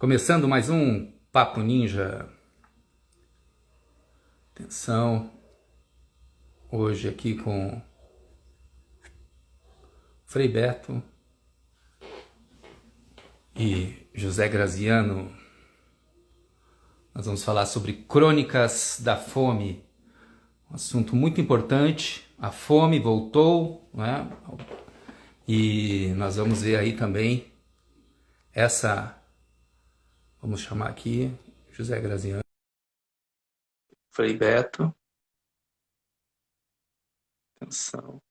Começando mais um Papo Ninja. Atenção, hoje aqui com Frei Beto e José Graziano. Nós vamos falar sobre Crônicas da Fome, um assunto muito importante. A fome voltou, né? E nós vamos ver aí também vamos chamar aqui José Graziano, Frei Beto. Atenção.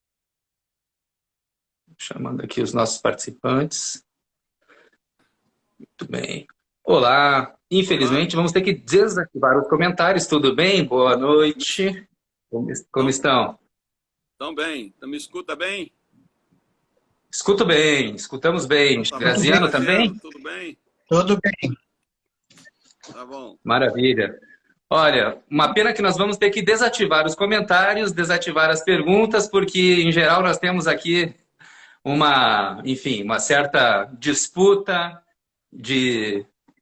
Chamando aqui os nossos participantes. Muito bem. Olá. Infelizmente, vamos ter que desativar os comentários. Tudo bem? Boa noite. Como estão? Estão bem. Me escuta bem? Escuto bem. Escutamos bem. Tá Graziano bom. também? Tudo bem? Tudo bem. Tá bom. Maravilha. Olha, uma pena que nós vamos ter que desativar os comentários, desativar as perguntas, porque, em geral, nós temos aqui uma certa disputa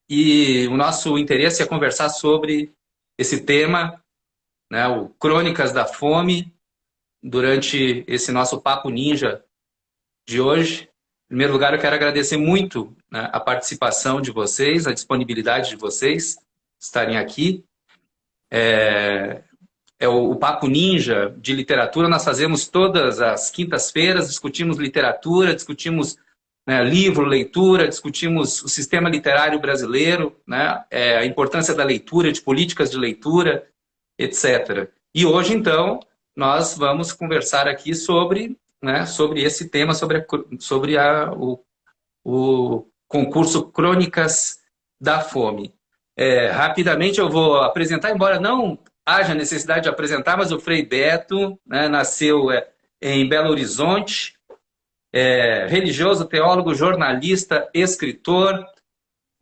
e o nosso interesse é conversar sobre esse tema, né, o Crônicas da Fome, durante esse nosso Papo Ninja de hoje. Em primeiro lugar, eu quero agradecer muito, né, a participação de vocês, a disponibilidade de vocês estarem aqui. O Papo Ninja de literatura, nós fazemos todas as quintas-feiras, discutimos literatura, discutimos, né, livro, leitura, discutimos o sistema literário brasileiro, né, a importância da leitura, de políticas de leitura, etc. E hoje, então, nós vamos conversar aqui sobre esse tema, sobre o concurso Crônicas da Fome. Rapidamente eu vou apresentar, embora não haja necessidade de apresentar, mas o Frei Beto, né, nasceu em Belo Horizonte, religioso, teólogo, jornalista, escritor,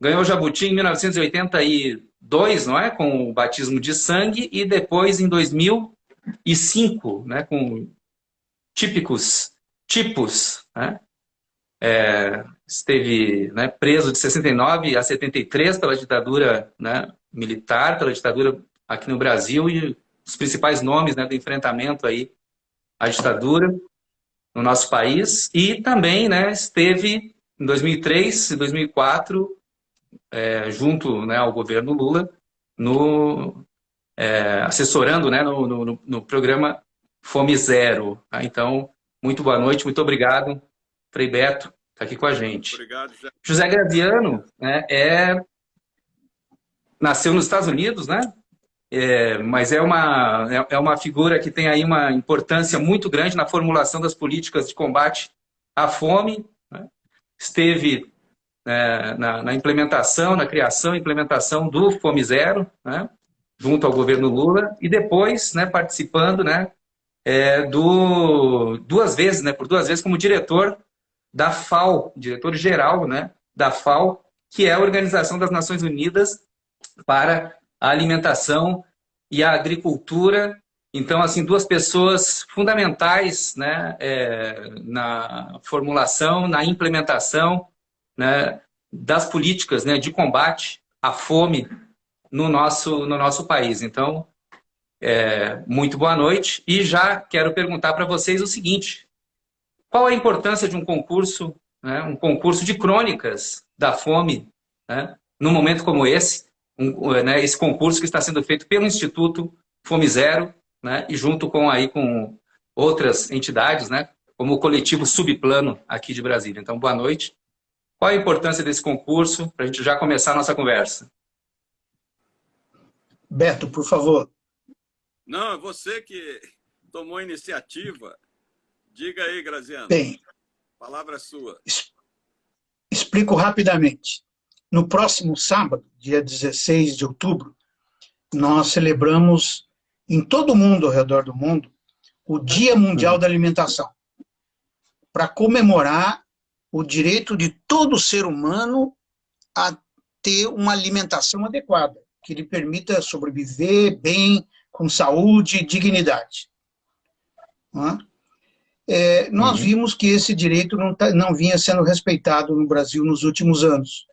ganhou Jabuti em 1982, não é? Com o batismo de sangue, e depois em 2005, né, com tipos, né? Esteve, né, preso de 69 a 73 pela ditadura, né, militar, pela ditadura aqui no Brasil, e os principais nomes, né, do enfrentamento aí à ditadura no nosso país. E também, né, esteve em 2003 e 2004 junto, né, ao governo Lula, assessorando, né, no programa Fome Zero. Tá? Então, muito boa noite, muito obrigado, Frei Beto, está aqui com a gente. Obrigado, José. José Graziano, né, nasceu nos Estados Unidos, né? Mas é uma figura que tem aí uma importância muito grande na formulação das políticas de combate à fome, né? Esteve na implementação, na criação e implementação do Fome Zero, né, junto ao governo Lula, e depois, né, participando, né, por duas vezes como diretor da FAO, diretor-geral, né, da FAO, que é a Organização das Nações Unidas para a Alimentação e a Agricultura. Então, assim, duas pessoas fundamentais, né, na formulação, na implementação, né, das políticas, né, de combate à fome no nosso país. Então, muito boa noite. E já quero perguntar para vocês o seguinte: qual a importância de um concurso, né, um concurso de crônicas da fome, né, num momento como esse, né, esse concurso que está sendo feito pelo Instituto Fome Zero, né, e junto com outras entidades, né, como o coletivo Subplano aqui de Brasília. Então, boa noite. Qual a importância desse concurso para a gente já começar a nossa conversa? Beto, por favor. Não, é você que tomou a iniciativa. Diga aí, Graziano. Bem, A palavra é sua. explico rapidamente. No próximo sábado, dia 16 de outubro, nós celebramos em todo o mundo, ao redor do mundo, o Dia Mundial da Alimentação, para comemorar o direito de todo ser humano a ter uma alimentação adequada, que lhe permita sobreviver bem, com saúde e dignidade. Nós vimos que esse direito não vinha sendo respeitado no Brasil nos últimos anos.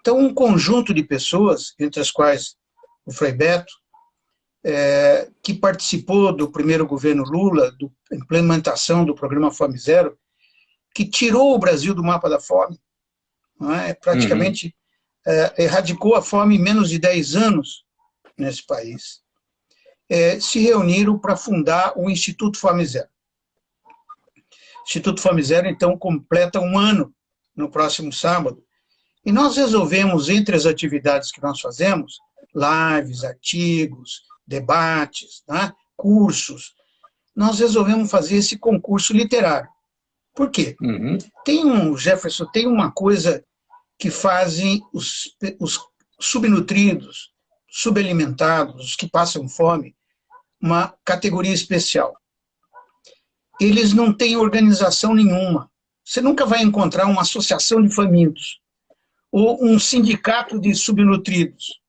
Então, um conjunto de pessoas, entre as quais o Frei Beto, que participou do primeiro governo Lula, da implementação do programa Fome Zero, que tirou o Brasil do mapa da fome, não é? Praticamente erradicou a fome em menos de 10 anos nesse país, se reuniram para fundar o Instituto Fome Zero. O Instituto Fome Zero, então, completa 1 ano no próximo sábado, e nós resolvemos, entre as atividades que nós fazemos, lives, artigos, debates, né, cursos, nós resolvemos fazer esse concurso literário. Por quê? Jefferson, tem uma coisa que fazem os subnutridos, subalimentados, os que passam fome, uma categoria especial. Eles não têm organização nenhuma. Você nunca vai encontrar uma associação de famintos ou um sindicato de subnutridos.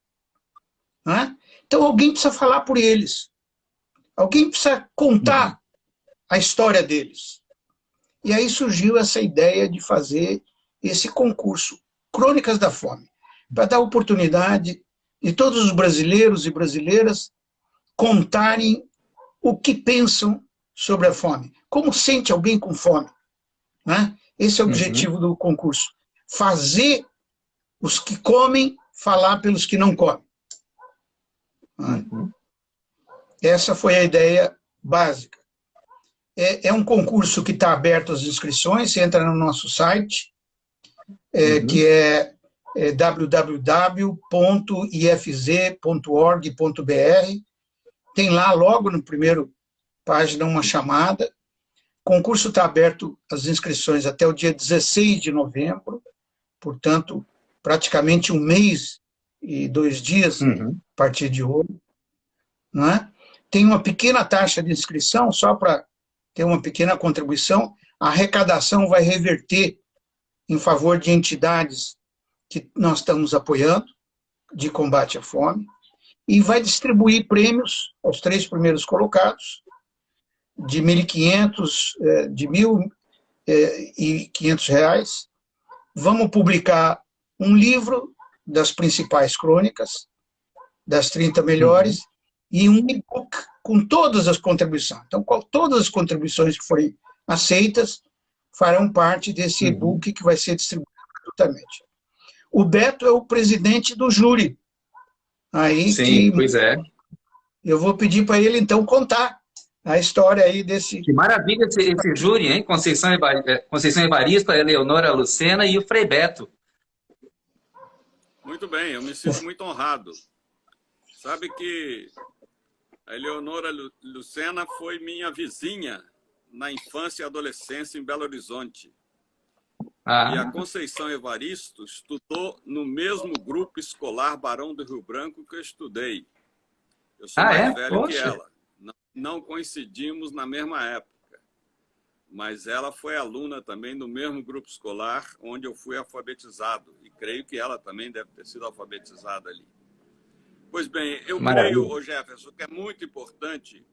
Né? Então, alguém precisa falar por eles. Alguém precisa contar a história deles. E aí surgiu essa ideia de fazer esse concurso, Crônicas da Fome, para dar oportunidade de todos os brasileiros e brasileiras contarem o que pensam sobre a fome. Como sente alguém com fome? Né? Esse é o objetivo do concurso. Fazer os que comem falar pelos que não comem. Essa foi a ideia básica. É um concurso que está aberto às inscrições, você entra no nosso site, que é www.ifz.org.br. Tem lá, logo no primeiro página, uma chamada. O concurso está aberto às inscrições até o dia 16 de novembro, portanto, praticamente 1 mês e 2 dias a partir de hoje. Não é? Tem uma pequena taxa de inscrição, só para ter uma pequena contribuição. A arrecadação vai reverter em favor de entidades que nós estamos apoiando, de combate à fome, e vai distribuir prêmios aos 3 primeiros colocados, de 1.500, de R$ 1.500. Vamos publicar um livro das principais crônicas, das 30 melhores, e um e-book com todas as contribuições. Então, todas as contribuições que forem aceitas farão parte desse e-book que vai ser distribuído gratuitamente. O Beto é o presidente do júri. Aí sim, pois é. Eu vou pedir para ele, então, contar a história aí desse... Que maravilha esse júri, hein? Conceição Evaristo, a Eleonora Lucena e o Frei Beto. Muito bem, eu me sinto muito honrado. Sabe que a Eleonora Lucena foi minha vizinha na infância e adolescência em Belo Horizonte. E a Conceição Evaristo estudou no mesmo grupo escolar Barão do Rio Branco que eu estudei. Eu sou mais velho que ela. Não coincidimos na mesma época, mas ela foi aluna também do mesmo grupo escolar onde eu fui alfabetizado. E creio que ela também deve ter sido alfabetizada ali. Pois bem, eu creio, Jefferson, que é muito importante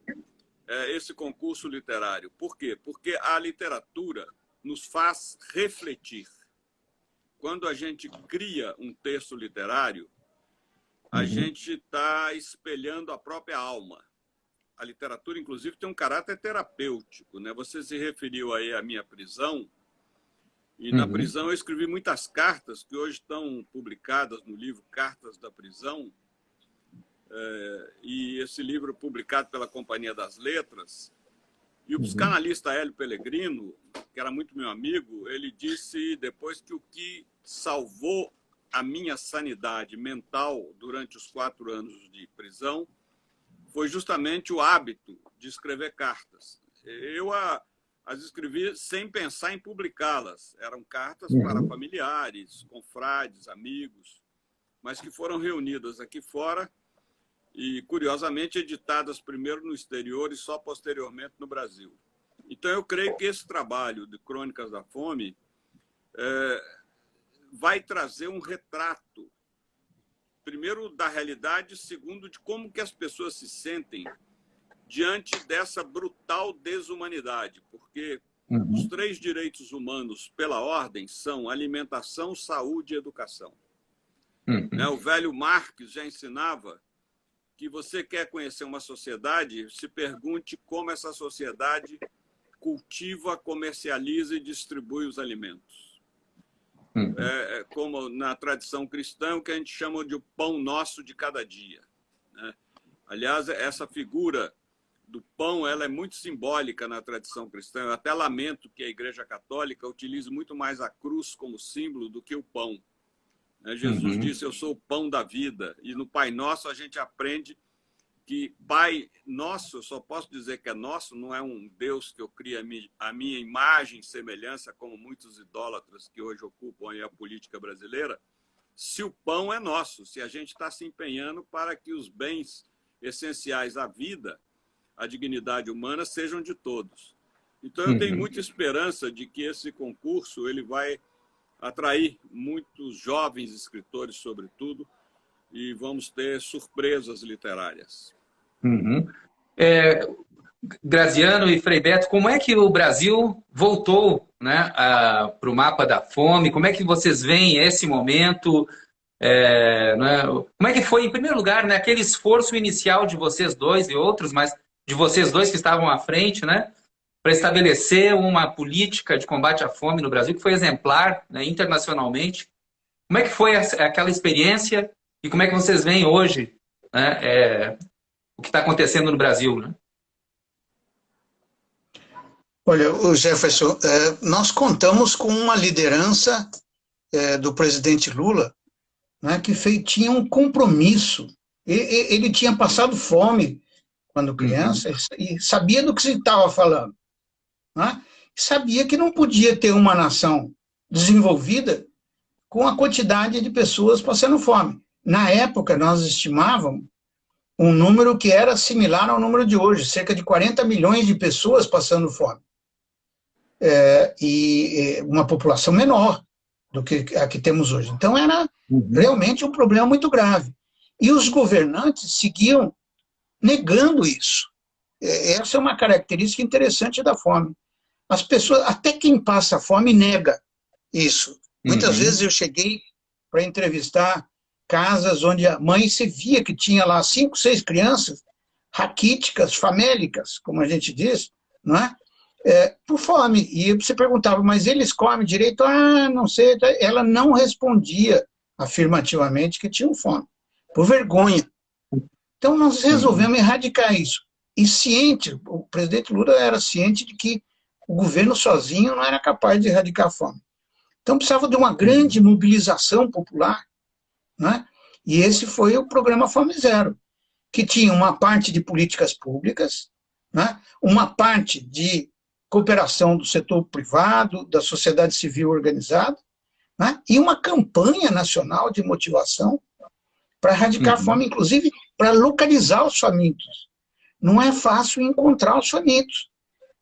esse concurso literário. Por quê? Porque a literatura nos faz refletir. Quando a gente cria um texto literário, a gente está espelhando a própria alma. A literatura, inclusive, tem um caráter terapêutico, né? Você se referiu aí à minha prisão, e na prisão eu escrevi muitas cartas que hoje estão publicadas no livro Cartas da Prisão, e esse livro publicado pela Companhia das Letras. E o psicanalista Hélio Pellegrino, que era muito meu amigo, ele disse depois que o que salvou a minha sanidade mental durante os 4 anos de prisão foi justamente o hábito de escrever cartas. Eu as escrevi sem pensar em publicá-las. Eram cartas para familiares, confrades, amigos, mas que foram reunidas aqui fora e, curiosamente, editadas primeiro no exterior e só posteriormente no Brasil. Então, eu creio que esse trabalho de Crônicas da Fome vai trazer um retrato, primeiro, da realidade, segundo, de como que as pessoas se sentem diante dessa brutal desumanidade, porque os 3 direitos humanos pela ordem são alimentação, saúde e educação. Né? O velho Marx já ensinava que você quer conhecer uma sociedade, se pergunte como essa sociedade cultiva, comercializa e distribui os alimentos. Como na tradição cristã, o que a gente chama de o pão nosso de cada dia. Né? Aliás, essa figura do pão ela é muito simbólica na tradição cristã. Eu até lamento que a Igreja Católica utilize muito mais a cruz como símbolo do que o pão. Jesus disse, eu sou o pão da vida. E no Pai Nosso a gente aprende que Pai Nosso, eu só posso dizer que é nosso, não é um Deus que eu crio a minha imagem e semelhança, como muitos idólatras que hoje ocupam a política brasileira, se o pão é nosso, se a gente está se empenhando para que os bens essenciais à vida, à dignidade humana, sejam de todos. Então, eu tenho muita esperança de que esse concurso ele vai atrair muitos jovens escritores, sobretudo, e vamos ter surpresas literárias. Graziano e Frei Beto, como é que o Brasil voltou, né, para o mapa da fome? Como é que vocês veem esse momento? Né, como é que foi, em primeiro lugar, né, aquele esforço inicial de vocês dois e outros, mas de vocês dois que estavam à frente, né, para estabelecer uma política de combate à fome no Brasil que foi exemplar, né, internacionalmente? Como é que foi aquela experiência e como é que vocês veem hoje, né, o que está acontecendo no Brasil, né? Olha, o Jefferson, nós contamos com uma liderança do presidente Lula, né, que tinha um compromisso. Ele tinha passado fome quando criança e sabia do que se estava falando. Né? Sabia que não podia ter uma nação desenvolvida com a quantidade de pessoas passando fome. Na época, nós estimávamos um número que era similar ao número de hoje, cerca de 40 milhões de pessoas passando fome. E uma população menor do que a que temos hoje. Então, era realmente um problema muito grave. E os governantes seguiam negando isso. Essa é uma característica interessante da fome. As pessoas, até quem passa fome, nega isso. Muitas vezes eu cheguei para entrevistar casas onde a mãe se via que tinha lá 5, 6 crianças raquíticas, famélicas, como a gente diz, não é? Por fome. E você perguntava, mas eles comem direito? Ah, não sei. Ela não respondia afirmativamente que tinham fome, por vergonha. Então, nós resolvemos erradicar isso. E ciente, o presidente Lula era ciente de que o governo sozinho não era capaz de erradicar a fome. Então, precisava de uma grande mobilização popular, né? E esse foi o programa Fome Zero, que tinha uma parte de políticas públicas, né? Uma parte de cooperação do setor privado, da sociedade civil organizada, né? E uma campanha nacional de motivação para erradicar a fome, inclusive para localizar os famintos. Não é fácil encontrar os famintos.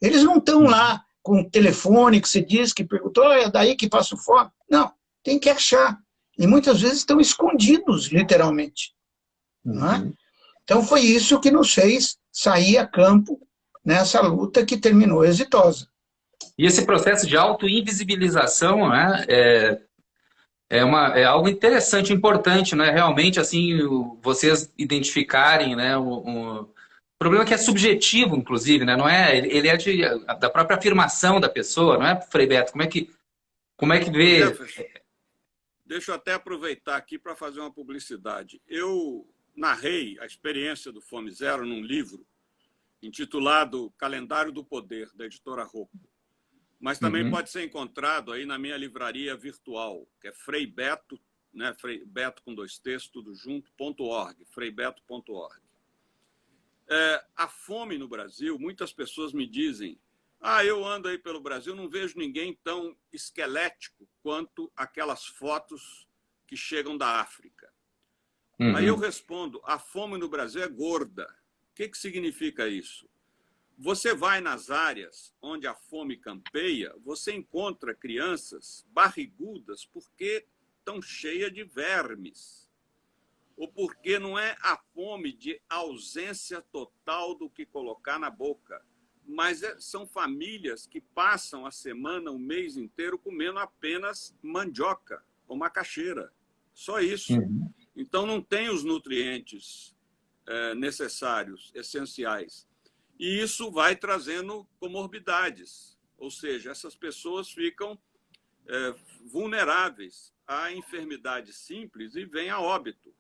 Eles não estão lá com o telefone que você diz, que perguntou, é daí que passo fome. Não, tem que achar. E muitas vezes estão escondidos, literalmente. Não é? Então foi isso que nos fez sair a campo nessa luta que terminou exitosa. E esse processo de auto-invisibilização, né, é algo interessante, importante, né? Realmente, assim, vocês identificarem, né, o problema que é subjetivo, inclusive, né? Não é, ele é da própria afirmação da pessoa, não é, Frei Beto? Como é que vê? Deixa eu até aproveitar aqui para fazer uma publicidade. Eu narrei a experiência do Fome Zero num livro intitulado Calendário do Poder, da editora Rocco. Mas também pode ser encontrado aí na minha livraria virtual, que é Frei Beto, né? Frei Beto com 2 T's, tudo junto, .org, freibeto.org. A fome no Brasil, muitas pessoas me dizem, eu ando aí pelo Brasil, não vejo ninguém tão esquelético quanto aquelas fotos que chegam da África. Aí eu respondo, a fome no Brasil é gorda. O que significa isso? Você vai nas áreas onde a fome campeia, você encontra crianças barrigudas porque estão cheias de vermes. Ou porque não é a fome de ausência total do que colocar na boca, mas são famílias que passam a semana, o mês inteiro, comendo apenas mandioca ou macaxeira, Só isso. Então, não tem os nutrientes necessários, essenciais. E isso vai trazendo comorbidades. Ou seja, essas pessoas ficam vulneráveis à enfermidade simples e vêm a óbito.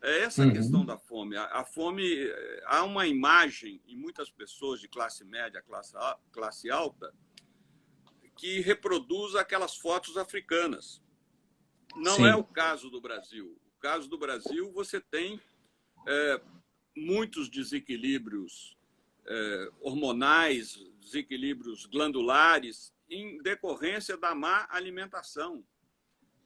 É essa a questão da fome. A fome, há uma imagem em muitas pessoas de classe média, classe alta, que reproduz aquelas fotos africanas. Não é o caso do Brasil. No caso do Brasil, você tem muitos desequilíbrios hormonais, desequilíbrios glandulares, em decorrência da má alimentação.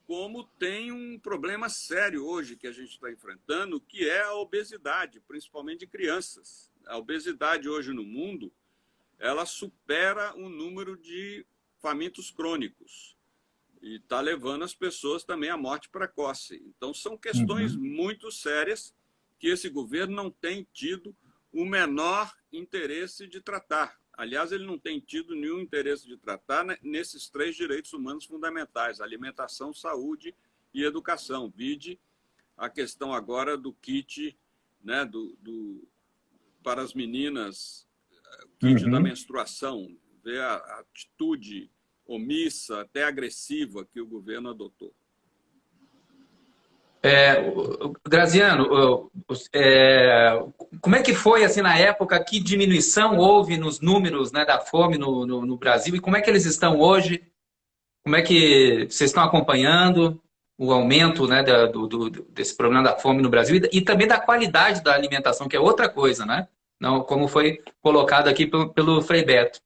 Como tem um problema sério hoje que a gente está enfrentando, que é a obesidade, principalmente de crianças. A obesidade hoje no mundo, ela supera o número de famintos crônicos e está levando as pessoas também à morte precoce. Então, são questões muito sérias que esse governo não tem tido o menor interesse de tratar. Aliás, ele não tem tido nenhum interesse de tratar nesses 3 direitos humanos fundamentais: alimentação, saúde e educação. Vide a questão agora do kit, né, para as meninas, kit da menstruação, ver a atitude omissa, até agressiva, que o governo adotou. Graziano, como é que foi, assim, na época, que diminuição houve nos números, né, da fome no Brasil, e como é que eles estão hoje? Como é que vocês estão acompanhando o aumento, né, desse problema da fome no Brasil e também da qualidade da alimentação, que é outra coisa, né? Não, como foi colocado aqui pelo Frei Beto.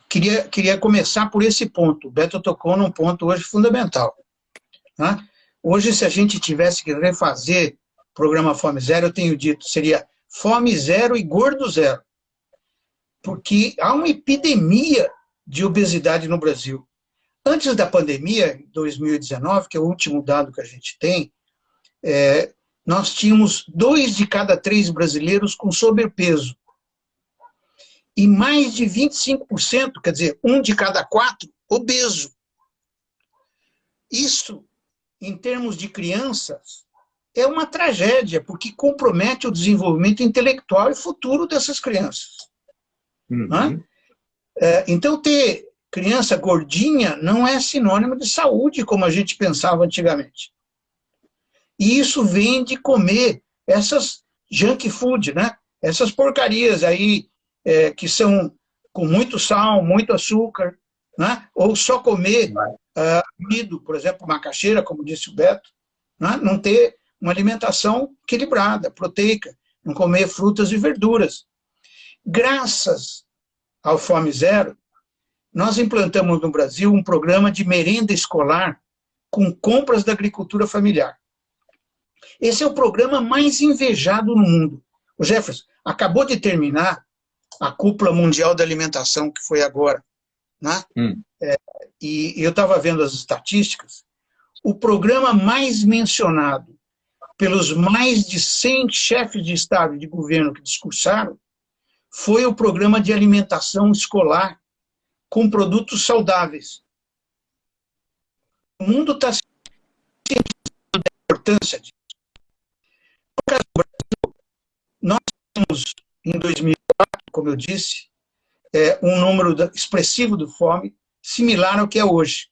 Queria começar por esse ponto. O Beto tocou num ponto hoje fundamental. Né? Hoje, se a gente tivesse que refazer o programa Fome Zero, eu tenho dito, seria Fome Zero e Gordo Zero. Porque há uma epidemia de obesidade no Brasil. Antes da pandemia, em 2019, que é o último dado que a gente tem, nós tínhamos 2 de cada 3 brasileiros com sobrepeso. E mais de 25%, quer dizer, 1 de cada 4, obeso. Isso, em termos de crianças, é uma tragédia, porque compromete o desenvolvimento intelectual e futuro dessas crianças. Né? Então, ter criança gordinha não é sinônimo de saúde, como a gente pensava antigamente. E isso vem de comer essas junk food, né? Essas porcarias aí que são com muito sal, muito açúcar, né? Ou só comer amido, por exemplo, macaxeira, como disse o Beto, né? Não ter uma alimentação equilibrada, proteica, não comer frutas e verduras. Graças ao Fome Zero, nós implantamos no Brasil um programa de merenda escolar com compras da agricultura familiar. Esse é o programa mais invejado no mundo. O Jefferson, acabou de terminar a Cúpula Mundial da Alimentação, que foi agora. Né? E eu estava vendo as estatísticas. O programa mais mencionado pelos mais de 100 chefes de Estado e de governo que discursaram foi o programa de alimentação escolar com produtos saudáveis. O mundo está sentindo a importância disso. No caso do Brasil, nós temos, em 2004, como eu disse, um número expressivo de fome, similar ao que é hoje.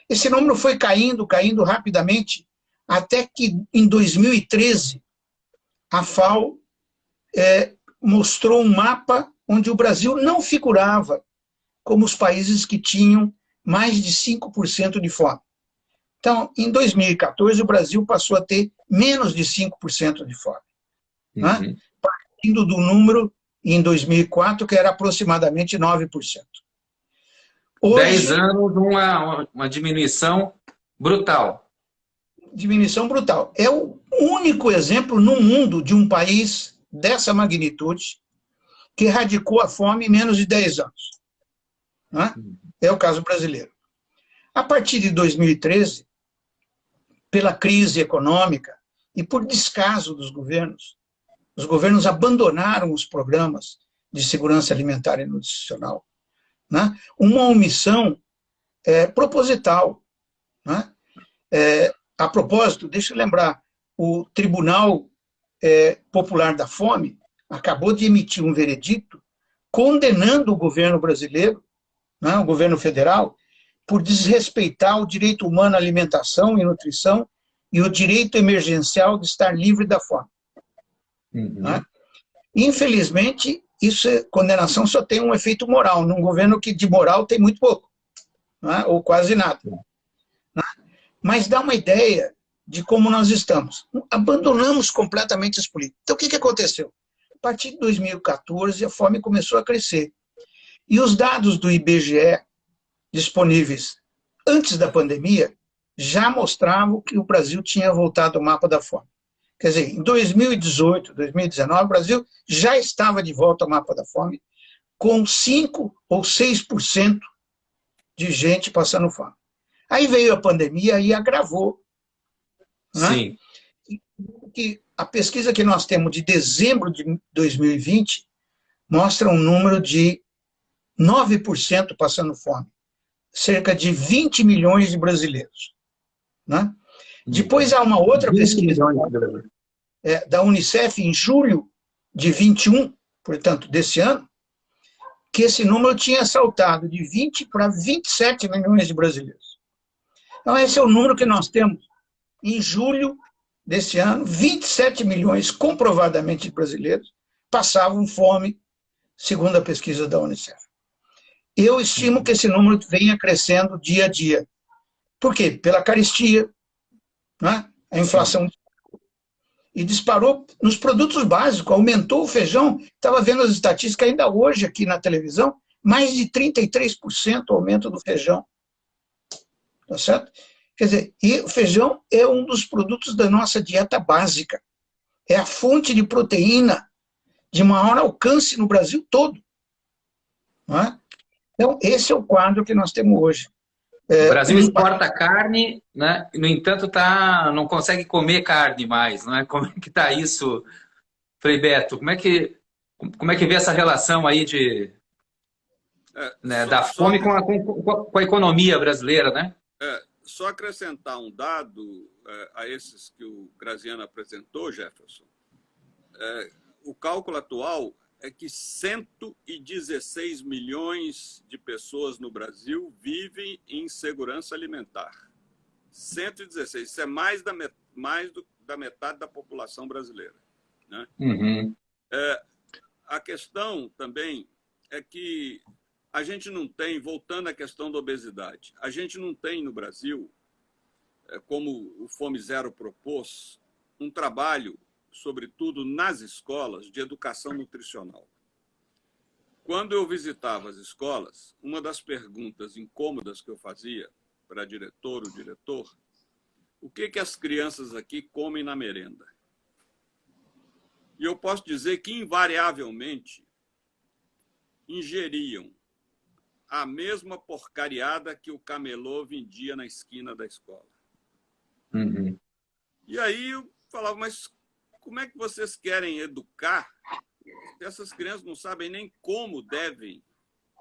Esse número foi caindo rapidamente, até que, em 2013, a FAO mostrou um mapa onde o Brasil não figurava como os países que tinham mais de 5% de fome. Então, em 2014, o Brasil passou a ter menos de 5% de fome. Né? Partindo do número, em 2004, que era aproximadamente 9%. Hoje, 10 anos, uma diminuição brutal. Diminuição brutal. É o único exemplo no mundo de um país dessa magnitude que erradicou a fome em menos de 10 anos. Né? É o caso brasileiro. A partir de 2013, pela crise econômica e por descaso dos governos, os governos abandonaram os programas de segurança alimentar e nutricional. Né? Uma omissão proposital. Né? A propósito, deixa eu lembrar, o Tribunal Popular da Fome acabou de emitir um veredito condenando o governo brasileiro, né, o governo federal, por desrespeitar o direito humano à alimentação e nutrição e o direito emergencial de estar livre da fome. Né? Infelizmente, condenação só tem um efeito moral, num governo que de moral tem muito pouco, né? Ou quase nada. Né? Mas dá uma ideia de como nós estamos. Abandonamos completamente as políticas. Então, o que aconteceu? A partir de 2014, a fome começou a crescer. E os dados do IBGE disponíveis antes da pandemia já mostravam que o Brasil tinha voltado ao mapa da fome. Quer dizer, em 2018, 2019, o Brasil já estava de volta ao mapa da fome, com 5 ou 6% de gente passando fome. Aí veio a pandemia e agravou. Né? E a pesquisa que nós temos de dezembro de 2020 mostra um número de 9% passando fome. Cerca de 20 milhões de brasileiros. Né? Depois há uma outra pesquisa da Unicef, em julho de 21, portanto, desse ano, que esse número tinha saltado de 20 para 27 milhões de brasileiros. Então, esse é o número que nós temos em julho desse ano. 27 milhões, comprovadamente, de brasileiros passavam fome, segundo a pesquisa da Unicef. Eu estimo que esse número venha crescendo dia a dia. Por quê? Pela carestia, né? A inflação e disparou nos produtos básicos, aumentou o feijão. Estava vendo as estatísticas ainda hoje aqui na televisão, mais de 33% aumento do feijão. Tá certo? Quer dizer, e o feijão é um dos produtos da nossa dieta básica. É a fonte de proteína de maior alcance no Brasil todo. Não é? Então, esse é o quadro que nós temos hoje. O Brasil exporta carne, né? No entanto, não consegue comer carne mais, não é? Como é que está isso, Frei Beto? Como é que vê essa relação aí da fome com a economia brasileira, né? Só acrescentar um dado a esses que o Graziano apresentou, Jefferson. O cálculo atual é que 116 milhões de pessoas no Brasil vivem em insegurança alimentar. 116. Isso é mais da metade da população brasileira. Né? A questão também é que a gente não tem, voltando à questão da obesidade, a gente não tem no Brasil, como o Fome Zero propôs, um trabalho, sobretudo nas escolas, de educação nutricional. Quando eu visitava as escolas, uma das perguntas incômodas que eu fazia para a diretora, o diretor, o que as crianças aqui comem na merenda? E eu posso dizer que, invariavelmente, ingeriam a mesma porcariada que o camelô vendia na esquina da escola. E aí eu falava, mas como é que vocês querem educar? Essas crianças não sabem nem como devem,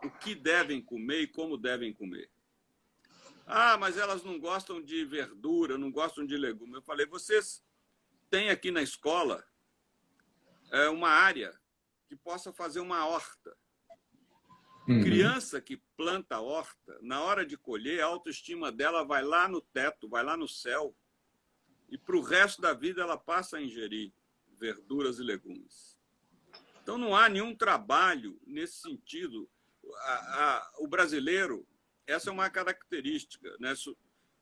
o que devem comer e como devem comer. Ah, mas elas não gostam de verdura, não gostam de legume. Eu falei, vocês têm aqui na escola uma área que possa fazer uma horta. Criança que planta horta, na hora de colher, a autoestima dela vai lá no teto, vai lá no céu, e para o resto da vida ela passa a ingerir verduras e legumes. Então não há nenhum trabalho nesse sentido. O brasileiro, essa é uma característica, né?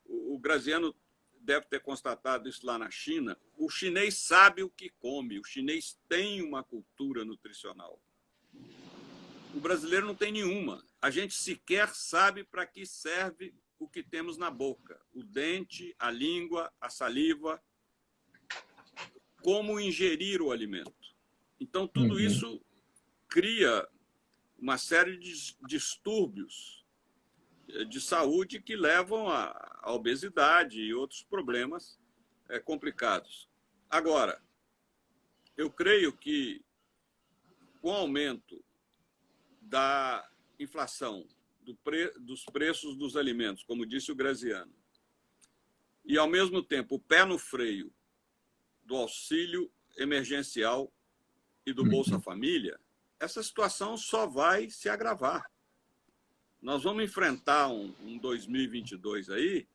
O Graziano deve ter constatado isso lá na China. O chinês sabe o que come, o chinês tem uma cultura nutricional. O brasileiro não tem nenhuma. A gente sequer sabe para que serve o que temos na boca. O dente, a língua, a saliva. Como ingerir o alimento. Então, tudo isso cria uma série de distúrbios de saúde que levam à obesidade e outros problemas complicados. Agora, eu creio que com o aumento da inflação, dos preços dos alimentos, como disse o Graziano, e, ao mesmo tempo, o pé no freio do auxílio emergencial e do Bolsa Família, essa situação só vai se agravar. Nós vamos enfrentar um 2022 aí,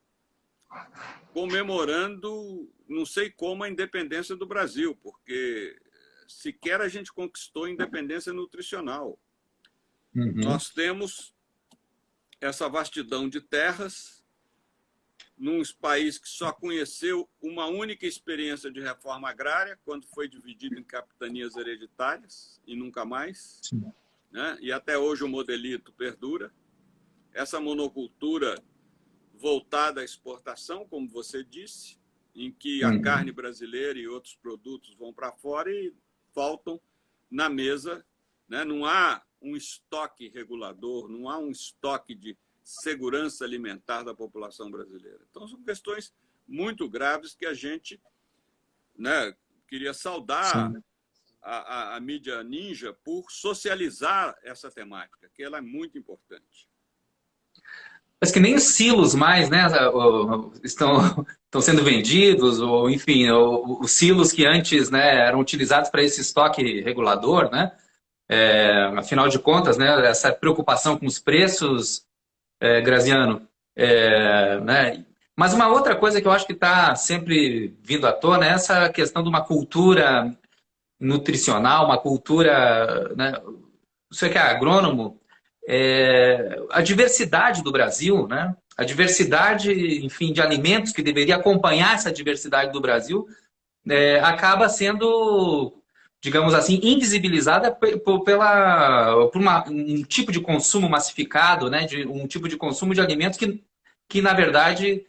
comemorando, não sei como, a independência do Brasil, porque sequer a gente conquistou a independência nutricional. Nós temos essa vastidão de terras num país que só conheceu uma única experiência de reforma agrária, quando foi dividido em capitanias hereditárias, e nunca mais. Né? E até hoje o modelito perdura. Essa monocultura voltada à exportação, como você disse, em que a carne brasileira e outros produtos vão para fora e faltam na mesa. Né? Não há um estoque regulador, não há um estoque de segurança alimentar da população brasileira. Então, são questões muito graves que a gente, né, queria saudar a mídia ninja por socializar essa temática, que ela é muito importante. Mas que nem os silos mais, né, estão sendo vendidos, ou enfim, os silos que antes, né, eram utilizados para esse estoque regulador, né? Afinal de contas, né, essa preocupação com os preços, Graziano, né? Mas uma outra coisa que eu acho que está sempre vindo à tona é essa questão de uma cultura nutricional, uma cultura, né? Você que é agrônomo, a diversidade do Brasil, né? A diversidade, enfim, de alimentos que deveria acompanhar essa diversidade do Brasil, acaba sendo, digamos assim, invisibilizada por um tipo de consumo massificado, né? Um tipo de consumo de alimentos que na verdade,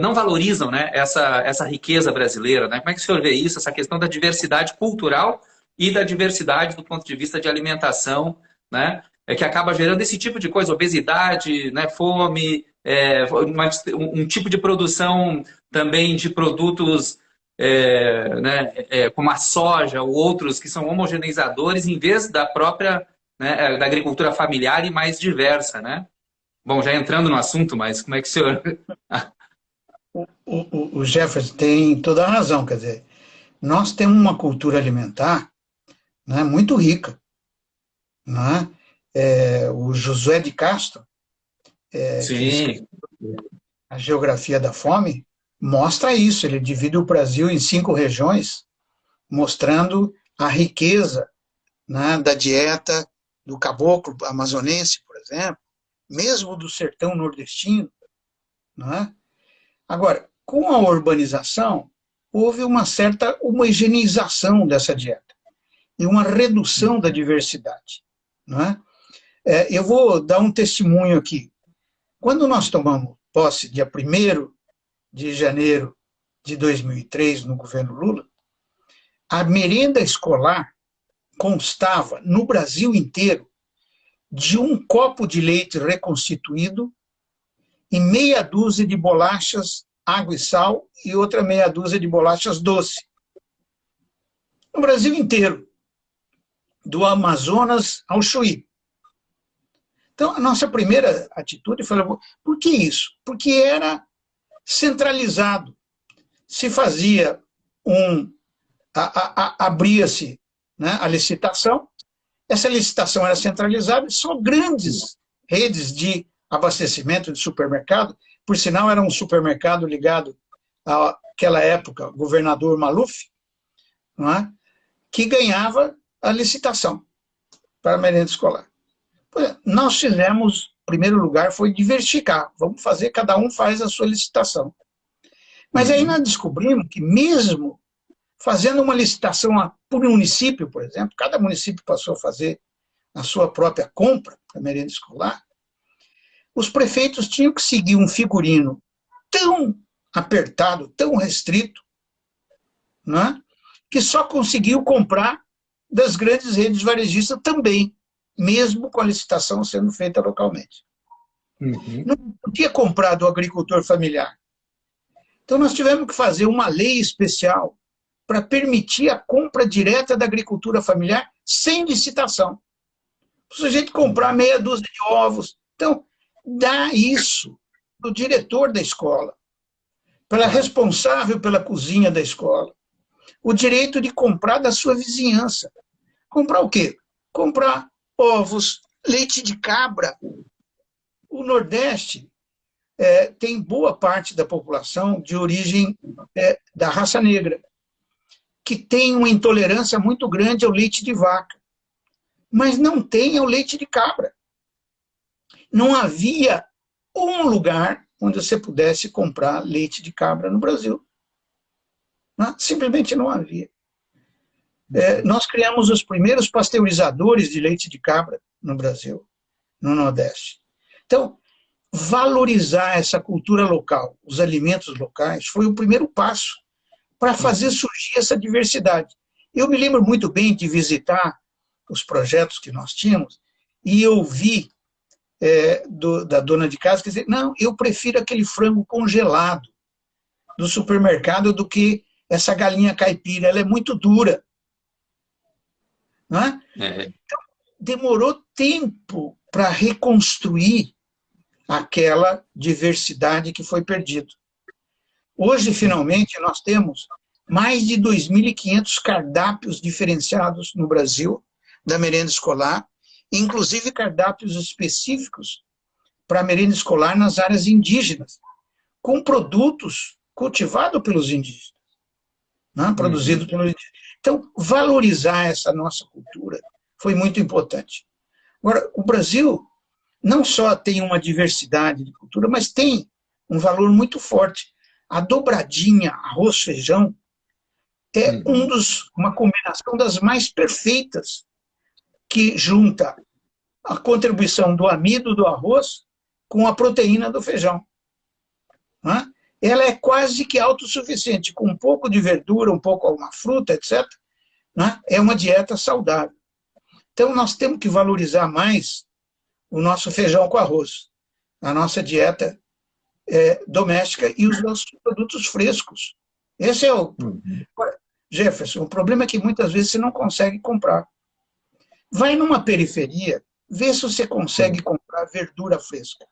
não valorizam, né? essa riqueza brasileira. Né? Como é que o senhor vê isso, essa questão da diversidade cultural e da diversidade do ponto de vista de alimentação, né? Que acaba gerando esse tipo de coisa, obesidade, né? Fome, um tipo de produção também de produtos né, como a soja ou outros que são homogeneizadores em vez da própria, né, da agricultura familiar e mais diversa, né? Bom, já entrando no assunto, mas como é que o senhor... O Jefferson tem toda a razão, quer dizer, nós temos uma cultura alimentar, né, muito rica. Né? O Josué de Castro, que escreveu A Geografia da Fome, mostra isso. Ele divide o Brasil em 5 regiões, mostrando a riqueza, né, da dieta do caboclo amazonense, por exemplo, mesmo do sertão nordestino. Né? Agora, com a urbanização, houve uma certa homogeneização dessa dieta e uma redução da diversidade. Né? Eu vou dar um testemunho aqui. Quando nós tomamos posse, dia 1º de janeiro de 2003, no governo Lula, a merenda escolar constava, no Brasil inteiro, de um copo de leite reconstituído e meia dúzia de bolachas, água e sal, e outra meia dúzia de bolachas doce. No Brasil inteiro, do Amazonas ao Chuí. Então, a nossa primeira atitude foi, por que isso? Porque era centralizado. Se fazia abria-se, né, a licitação, essa licitação era centralizada, só grandes redes de abastecimento de supermercado, por sinal era um supermercado ligado àquela época, governador Maluf, não é? Que ganhava a licitação para a merenda escolar. Nós fizemos, em primeiro lugar, foi diversificar. Vamos fazer, cada um faz a sua licitação. Mas aí nós descobrimos que mesmo fazendo uma licitação por município, por exemplo, cada município passou a fazer a sua própria compra para a merenda escolar, os prefeitos tinham que seguir um figurino tão apertado, tão restrito, né, que só conseguiu comprar das grandes redes varejistas também, mesmo com a licitação sendo feita localmente. Não podia comprar do agricultor familiar. Então, nós tivemos que fazer uma lei especial para permitir a compra direta da agricultura familiar sem licitação. O sujeito comprar meia dúzia de ovos. Então, dá isso do diretor da escola. pela responsável pela cozinha da escola, o direito de comprar da sua vizinhança. Comprar o quê? Comprar ovos, leite de cabra. O Nordeste tem boa parte da população de origem da raça negra, que tem uma intolerância muito grande ao leite de vaca, mas não tem ao leite de cabra. Não havia um lugar onde você pudesse comprar leite de cabra no Brasil. Não, simplesmente não havia. Nós criamos os primeiros pasteurizadores de leite de cabra no Brasil, no Nordeste. Então, valorizar essa cultura local, os alimentos locais, foi o primeiro passo para fazer surgir essa diversidade. Eu me lembro muito bem de visitar os projetos que nós tínhamos e eu vi da dona de casa que dizer, não, eu prefiro aquele frango congelado do supermercado do que essa galinha caipira, ela é muito dura. Não é? Então, demorou tempo para reconstruir aquela diversidade que foi perdida. Hoje, finalmente, nós temos mais de 2.500 cardápios diferenciados no Brasil, da merenda escolar, inclusive cardápios específicos para a merenda escolar nas áreas indígenas, com produtos cultivados pelos indígenas, né? Produzidos pelos indígenas. Então, valorizar essa nossa cultura foi muito importante. Agora, o Brasil não só tem uma diversidade de cultura, mas tem um valor muito forte. A dobradinha, arroz, feijão, é uma combinação das mais perfeitas, que junta a contribuição do amido do arroz com a proteína do feijão. Né? Ela é quase que autossuficiente, com um pouco de verdura, um pouco uma fruta, etc. Né? É uma dieta saudável. Então, nós temos que valorizar mais o nosso feijão com arroz, a nossa dieta doméstica e os nossos produtos frescos. Esse é o... Jefferson, o problema é que muitas vezes você não consegue comprar. Vai numa periferia, vê se você consegue comprar verdura fresca.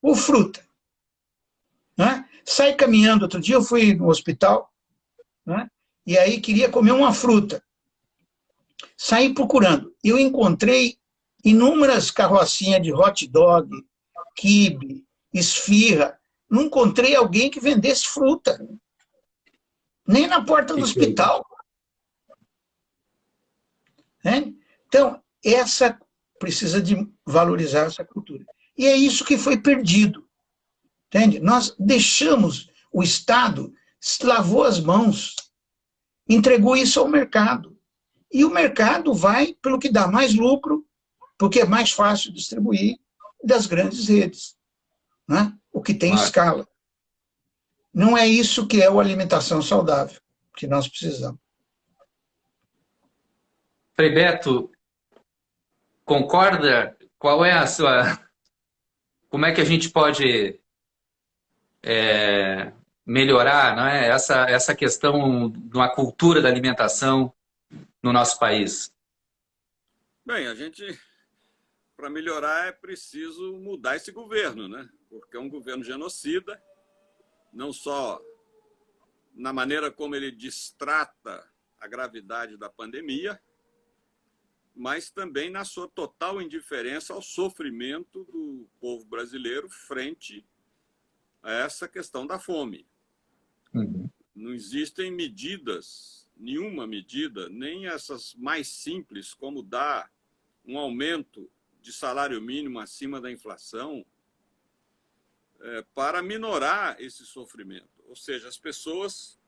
Ou fruta. Né? Sai caminhando. Outro dia eu fui no hospital, né? E aí queria comer uma fruta. Saí procurando. Eu encontrei inúmeras carrocinhas de hot dog, quibe, esfirra. Não encontrei alguém que vendesse fruta. Nem na porta do hospital. Então, essa precisa de valorizar essa cultura. E é isso que foi perdido. Entende? Nós deixamos, o Estado lavou as mãos, entregou isso ao mercado. E o mercado vai pelo que dá mais lucro, porque é mais fácil distribuir das grandes redes, né? O que tem escala. Não é isso que é a alimentação saudável que nós precisamos. Frei Beto, concorda? Qual é a sua... Como é que a gente pode melhorar, não é? essa questão de uma cultura da alimentação no nosso país? Bem, para melhorar, é preciso mudar esse governo, né? Porque é um governo genocida, não só na maneira como ele destrata a gravidade da pandemia, mas também na sua total indiferença ao sofrimento do povo brasileiro frente a essa questão da fome. Não existem medidas, nenhuma medida, nem essas mais simples, como dar um aumento de salário mínimo acima da inflação, para minorar esse sofrimento. Ou seja, as pessoas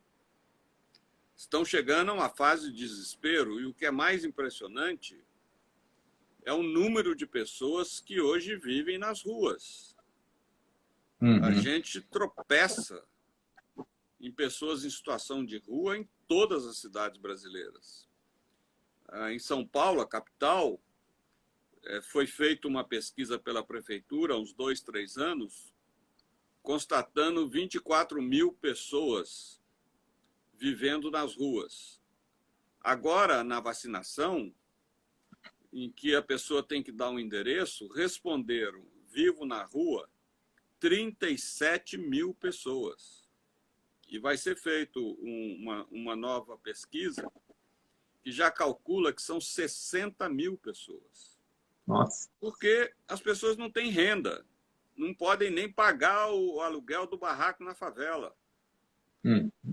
estão chegando a uma fase de desespero, e o que é mais impressionante é o número de pessoas que hoje vivem nas ruas. A gente tropeça em pessoas em situação de rua em todas as cidades brasileiras. Em São Paulo, a capital, foi feita uma pesquisa pela prefeitura há uns 2, 3 anos, constatando 24 mil pessoas vivendo nas ruas. Agora, na vacinação, em que a pessoa tem que dar um endereço, responderam, vivo na rua, 37 mil pessoas. E vai ser feito uma nova pesquisa que já calcula que são 60 mil pessoas. Nossa. Porque as pessoas não têm renda, não podem nem pagar o aluguel do barraco na favela.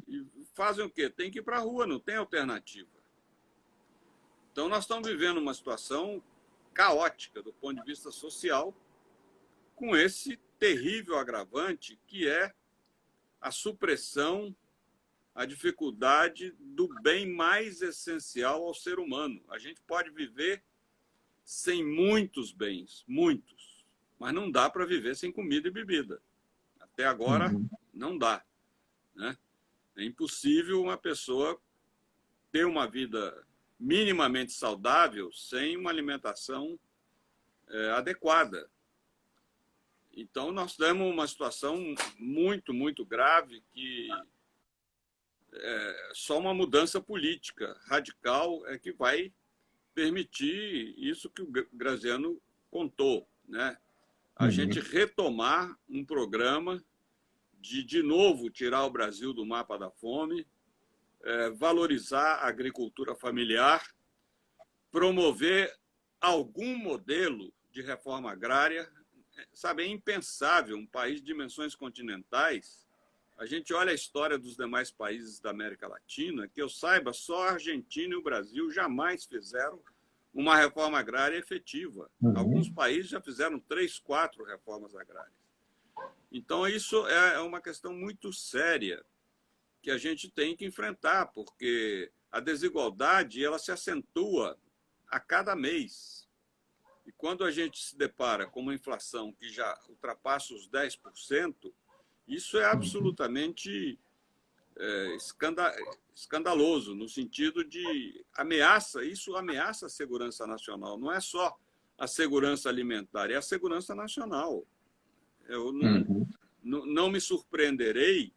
E fazem o quê? Tem que ir para a rua, não tem alternativa. Então, nós estamos vivendo uma situação caótica do ponto de vista social, com esse terrível agravante que é a supressão, a dificuldade do bem mais essencial ao ser humano. A gente pode viver sem muitos bens, muitos, mas não dá para viver sem comida e bebida. Até agora, não dá, né? É impossível uma pessoa ter uma vida minimamente saudável sem uma alimentação adequada. Então, nós temos uma situação muito, muito grave que só uma mudança política radical é que vai permitir isso que o Graziano contou, né? A gente retomar um programa de novo, tirar o Brasil do mapa da fome, valorizar a agricultura familiar, promover algum modelo de reforma agrária. Sabe, é impensável um país de dimensões continentais. A gente olha a história dos demais países da América Latina, que eu saiba, só a Argentina e o Brasil jamais fizeram uma reforma agrária efetiva. Alguns países já fizeram 3, 4 reformas agrárias. Então, isso é uma questão muito séria que a gente tem que enfrentar, porque a desigualdade ela se acentua a cada mês. E quando a gente se depara com uma inflação que já ultrapassa os 10%, isso é absolutamente escandaloso, no sentido de ameaça. Isso ameaça a segurança nacional. Não é só a segurança alimentar, é a segurança nacional. Eu não me surpreenderei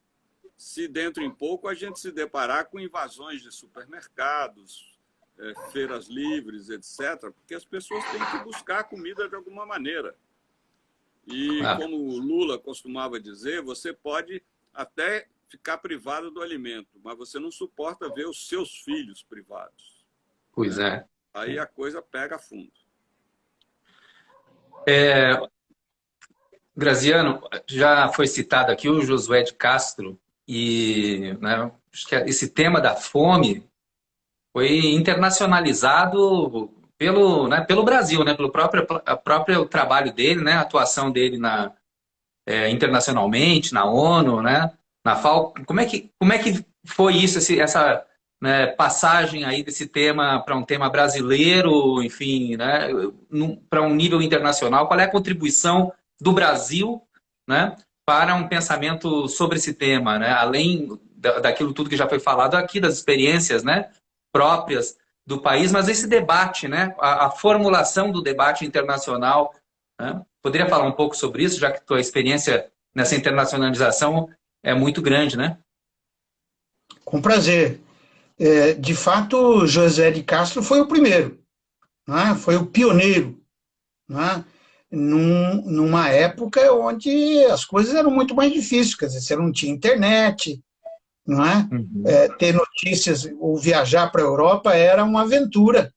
se dentro em pouco a gente se deparar com invasões de supermercados, feiras livres, etc., porque as pessoas têm que buscar comida de alguma maneira. E, como o Lula costumava dizer, você pode até ficar privado do alimento, mas você não suporta ver os seus filhos privados. Pois é. Aí a coisa pega fundo. Graziano, já foi citado aqui o Josué de Castro, e né, acho que esse tema da fome foi internacionalizado pelo Brasil, né, pelo próprio trabalho dele, né, a atuação dele internacionalmente, na ONU, né, na FAO. Como é que foi isso, essa né, passagem aí desse tema para um tema brasileiro, enfim, né, para um nível internacional? Qual é a contribuição do Brasil, né, para um pensamento sobre esse tema, né, além daquilo tudo que já foi falado aqui, das experiências, né, próprias do país, mas esse debate, né, a formulação do debate internacional, né? Poderia falar um pouco sobre isso, já que tua experiência nessa internacionalização é muito grande, né? Com prazer. De fato, José de Castro foi o primeiro, né? Foi o pioneiro, né? Numa época onde as coisas eram muito mais difíceis, quer dizer, você não tinha internet, não é? Ter notícias ou viajar para a Europa era uma aventura,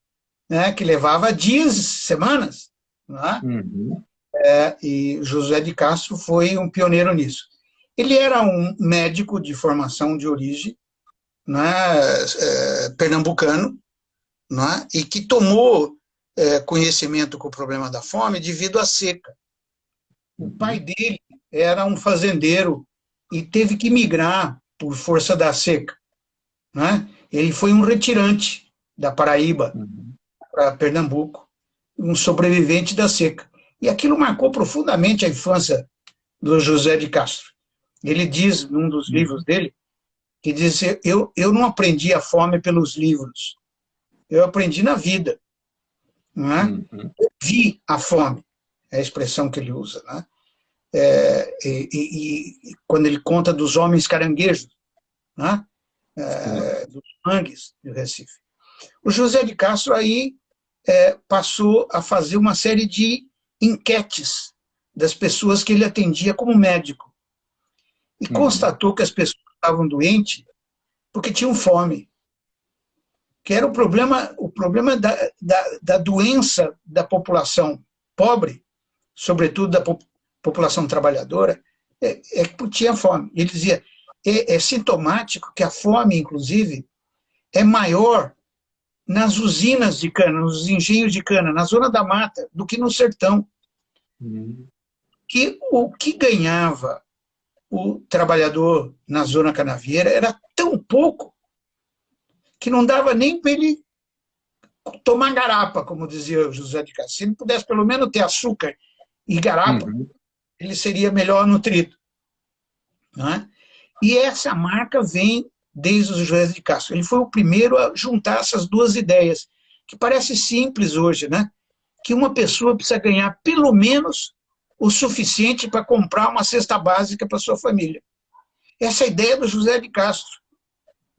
né? Que levava dias, semanas, não é? E José de Castro foi um pioneiro nisso. Ele era um médico de formação de origem, né? Pernambucano, né? E que tomou conhecimento com o problema da fome devido à seca. O pai dele era um fazendeiro e teve que migrar por força da seca, né? Ele foi um retirante da Paraíba para Pernambuco, um sobrevivente da seca. E aquilo marcou profundamente a infância do José de Castro. Ele diz, num dos livros dele, que diz, eu não aprendi a fome pelos livros, eu aprendi na vida, não é? Eu vi a fome, é a expressão que ele usa, né? E quando ele conta dos homens caranguejos, né? Dos mangues do Recife. O José de Castro aí passou a fazer uma série de enquetes das pessoas que ele atendia como médico e constatou que as pessoas estavam doentes porque tinham fome. Que era o problema da doença da população pobre, sobretudo da população trabalhadora, é que tinha fome. Ele dizia, é sintomático que a fome, inclusive, é maior nas usinas de cana, nos engenhos de cana, na zona da mata, do que no sertão. Que o que ganhava o trabalhador na zona canavieira era tão pouco que não dava nem para ele tomar garapa, como dizia o José de Castro. Se ele pudesse pelo menos ter açúcar e garapa, ele seria melhor nutrido. Não é? E essa marca vem desde o José de Castro. Ele foi o primeiro a juntar essas duas ideias, que parece simples hoje, né? Que uma pessoa precisa ganhar pelo menos o suficiente para comprar uma cesta básica para sua família. Essa é a ideia do José de Castro,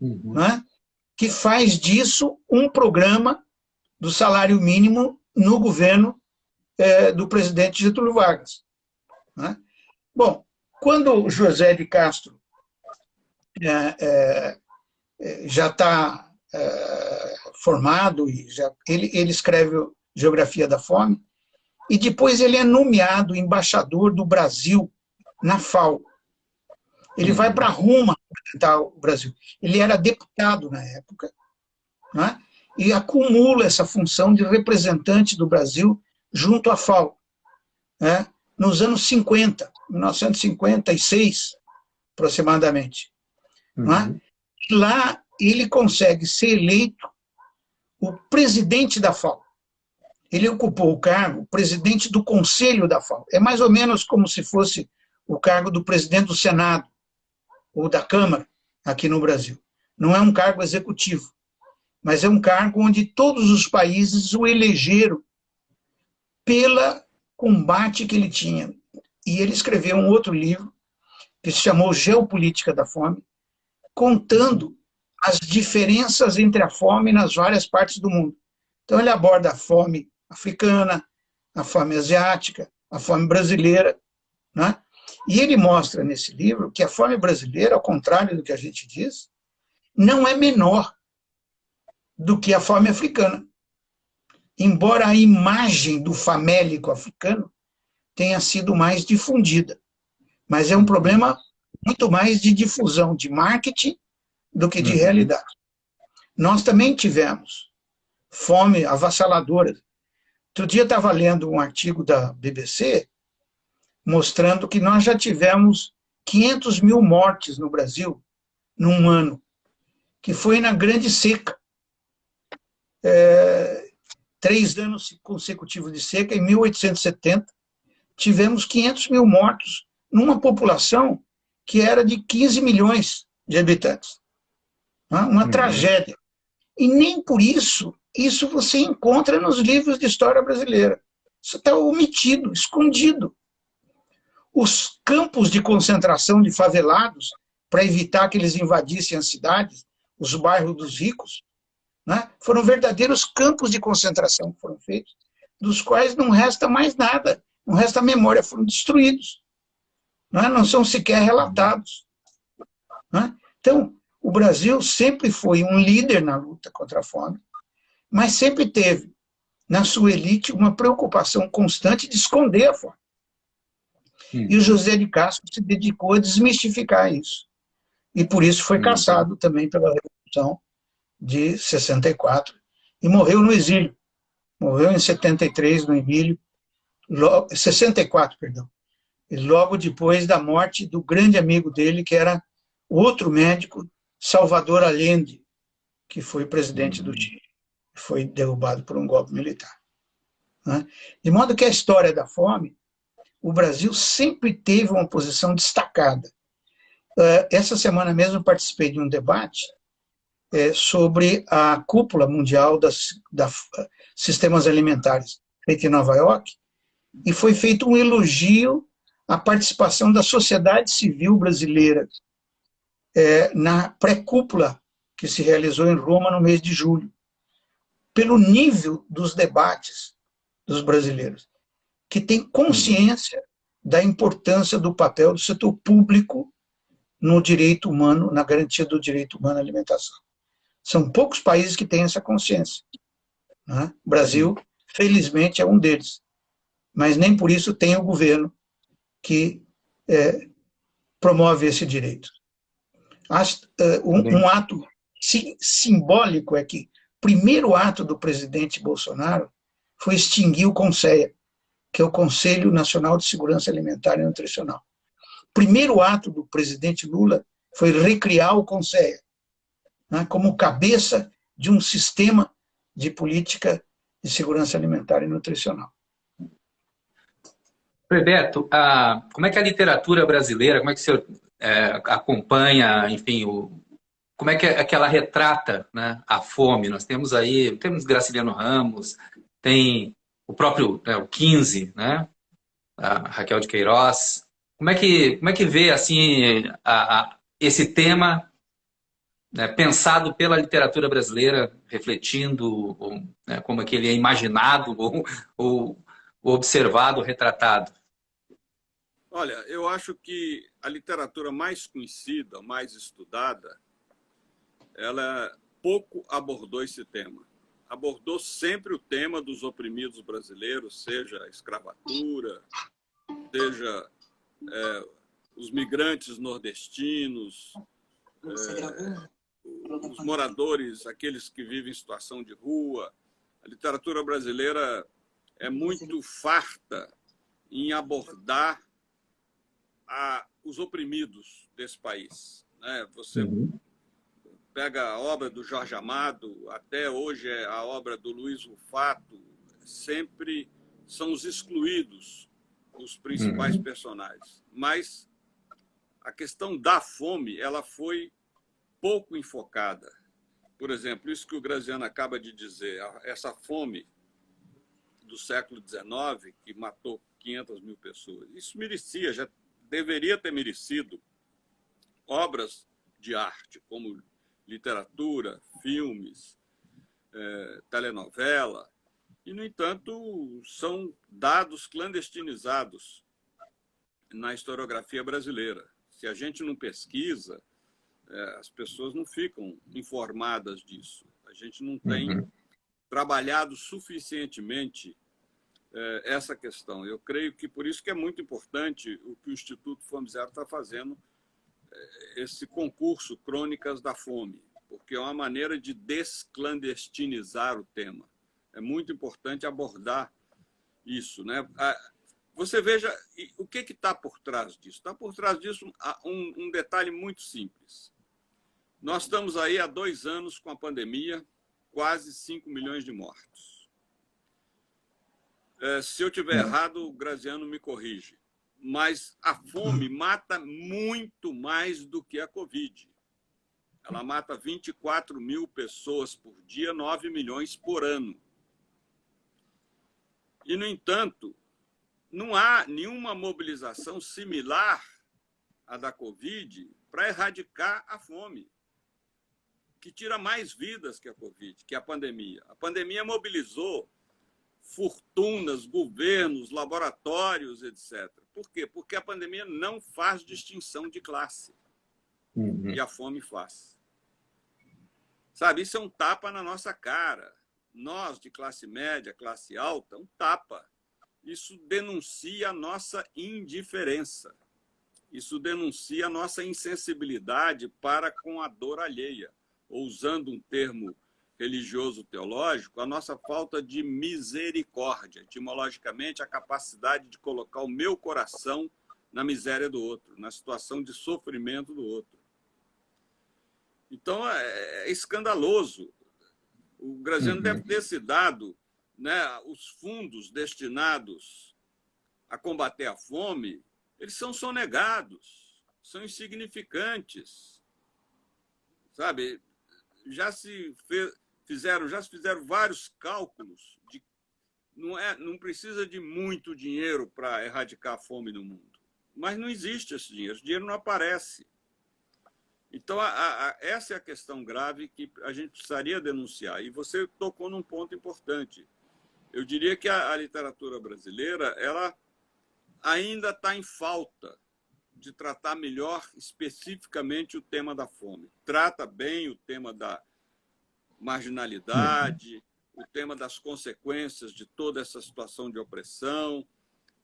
não é? Que faz disso um programa do salário mínimo no governo do presidente Getúlio Vargas. Não é? Bom, quando o José de Castro já está formado, e ele escreve Geografia da Fome, e depois ele é nomeado embaixador do Brasil na FAO. Ele vai para Roma representar o Brasil. Ele era deputado na época, né? E acumula essa função de representante do Brasil junto à FAO, né? Nos anos 50, 1956, aproximadamente. Né? Lá ele consegue ser eleito o presidente da FAO. Ele ocupou o cargo, presidente do Conselho da FAO. É mais ou menos como se fosse o cargo do presidente do Senado ou da Câmara aqui no Brasil. Não é um cargo executivo, mas é um cargo onde todos os países o elegeram pelo combate que ele tinha. E ele escreveu um outro livro que se chamou Geopolítica da Fome, contando as diferenças entre a fome nas várias partes do mundo. Então ele aborda a fome africana, a fome asiática, a fome brasileira, né? E ele mostra nesse livro que a fome brasileira, ao contrário do que a gente diz, não é menor do que a fome africana. Embora a imagem do famélico africano tenha sido mais difundida. Mas é um problema muito mais de difusão, de marketing, do que de realidade. Nós também tivemos fome avassaladora. Outro dia eu estava lendo um artigo da BBC mostrando que nós já tivemos 500 mil mortes no Brasil num ano, que foi na Grande Seca. 3 anos consecutivos de seca, em 1870, tivemos 500 mil mortos numa população que era de 15 milhões de habitantes. Uma tragédia. E nem por isso você encontra nos livros de história brasileira. Isso está omitido, escondido. Os campos de concentração de favelados, para evitar que eles invadissem as cidades, os bairros dos ricos, né, foram verdadeiros campos de concentração que foram feitos, dos quais não resta mais nada, não resta memória, foram destruídos. Não são sequer relatados. Então, o Brasil sempre foi um líder na luta contra a fome, mas sempre teve, na sua elite, uma preocupação constante de esconder a fome. E o José de Castro se dedicou a desmistificar isso. E por isso foi caçado também pela Revolução de 64 e morreu no exílio. Morreu em 73 no exílio, 64, perdão. E logo depois da morte do grande amigo dele, que era outro médico, Salvador Allende, que foi presidente do Chile. Foi derrubado por um golpe militar. De modo que a história da fome, o Brasil sempre teve uma posição destacada. Essa semana mesmo participei de um debate sobre a cúpula mundial das sistemas alimentares, feita em Nova York, e foi feito um elogio à participação da sociedade civil brasileira na pré-cúpula que se realizou em Roma no mês de julho, pelo nível dos debates dos brasileiros, que tem consciência da importância do papel do setor público no direito humano, na garantia do direito humano à alimentação. São poucos países que têm essa consciência, né? O Brasil, felizmente, é um deles. Mas nem por isso tem o governo que promove esse direito. Um ato simbólico é que o primeiro ato do presidente Bolsonaro foi extinguir o CONSEA, que é o Conselho Nacional de Segurança Alimentar e Nutricional. O primeiro ato do presidente Lula foi recriar o CONSEA, né, como cabeça de um sistema de política de segurança alimentar e nutricional. Beto, como é que a literatura brasileira, como é que o senhor acompanha, enfim, como é que ela retrata, né, a fome? Nós temos Graciliano Ramos, tem o próprio o 15, né, a Raquel de Queiroz. Como é que vê assim esse tema, né, pensado pela literatura brasileira, refletindo né, como é que ele é imaginado ou observado, retratado? Olha, eu acho que a literatura mais conhecida, mais estudada, ela pouco abordou esse tema. Abordou sempre o tema dos oprimidos brasileiros, seja a escravatura, seja os migrantes nordestinos, os moradores, aqueles que vivem em situação de rua. A literatura brasileira é muito farta em abordar os oprimidos desse país, né? Você pega a obra do Jorge Amado, até hoje é a obra do Luiz Rufato, sempre são os excluídos, os principais personagens. Mas a questão da fome, ela foi pouco enfocada. Por exemplo, isso que o Graziano acaba de dizer, essa fome do século XIX, que matou 500 mil pessoas, isso merecia, já deveria ter merecido obras de arte, como literatura, filmes, telenovela, e, no entanto, são dados clandestinizados na historiografia brasileira. Se a gente não pesquisa, as pessoas não ficam informadas disso. A gente não tem trabalhado suficientemente essa questão. Eu creio que por isso que é muito importante o que o Instituto Fome Zero está fazendo, esse concurso Crônicas da Fome, porque é uma maneira de desclandestinizar o tema. É muito importante abordar isso, né? Você veja o que está por trás disso. Está por trás disso um detalhe muito simples. Nós estamos aí há 2 anos com a pandemia, quase 5 milhões de mortos. Se eu estiver errado, o Graziano me corrige. Mas a fome mata muito mais do que a Covid. Ela mata 24 mil pessoas por dia, 9 milhões por ano. E, no entanto, não há nenhuma mobilização similar à da Covid para erradicar a fome, que tira mais vidas que a Covid, que a pandemia. A pandemia mobilizou fortunas, governos, laboratórios, etc. Por quê? Porque a pandemia não faz distinção de classe. E a fome faz. Sabe, isso é um tapa na nossa cara. Nós, de classe média, classe alta, um tapa. Isso denuncia a nossa indiferença. Isso denuncia a nossa insensibilidade para com a dor alheia. Ou, usando um termo religioso-teológico, a nossa falta de misericórdia. Etimologicamente, a capacidade de colocar o meu coração na miséria do outro, na situação de sofrimento do outro. Então, é escandaloso. O Graziano deve ter se dado, né, os fundos destinados a combater a fome, eles são sonegados, são insignificantes. Sabe, já se fizeram vários cálculos de não precisa de muito dinheiro para erradicar a fome no mundo. Mas não existe esse dinheiro não aparece. Então, essa é a questão grave que a gente precisaria denunciar. E você tocou num ponto importante. Eu diria que a literatura brasileira ela ainda está em falta de tratar melhor especificamente o tema da fome. Trata bem o tema da marginalidade, o tema das consequências de toda essa situação de opressão,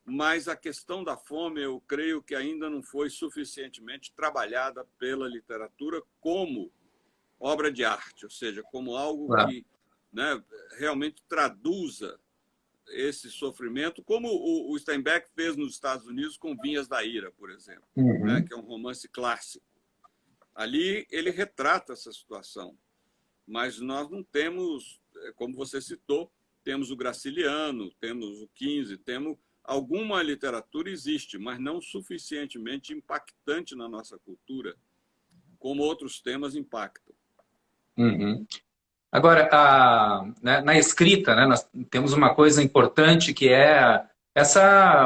mas a questão da fome, eu creio que ainda não foi suficientemente trabalhada pela literatura como obra de arte, ou seja, como algo que, né, realmente traduza esse sofrimento, como o Steinbeck fez nos Estados Unidos com Vinhas da Ira, por exemplo, né, que é um romance clássico. Ali ele retrata essa situação, mas nós não temos, como você citou, temos o Graciliano, temos o Kinsey, temos alguma literatura existe, mas não suficientemente impactante na nossa cultura, como outros temas impactam. Agora, na escrita, né, nós temos uma coisa importante que é